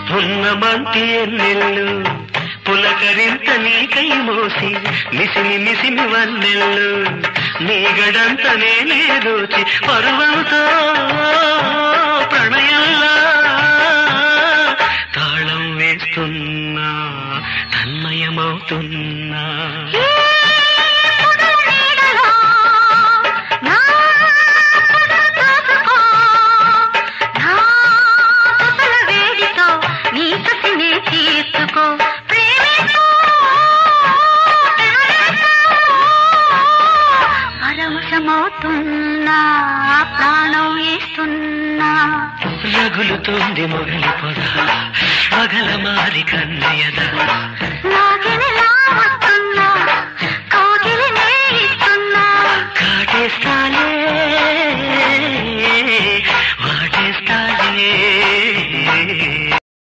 పున్నమంటి ఎన్నెల్లు పులకరింత నీకై మోసి మిసిమి మిసిమి వన్నెల్లు నీగడంత నేనే దోచి పరువంతో ప్రణయంలా తాళం వేస్తున్నా తన్మయమవుతున్నా ప్రాణం వేస్తున్నా రగులుతోంది మొగలి పొద పగల మారి కన్నయద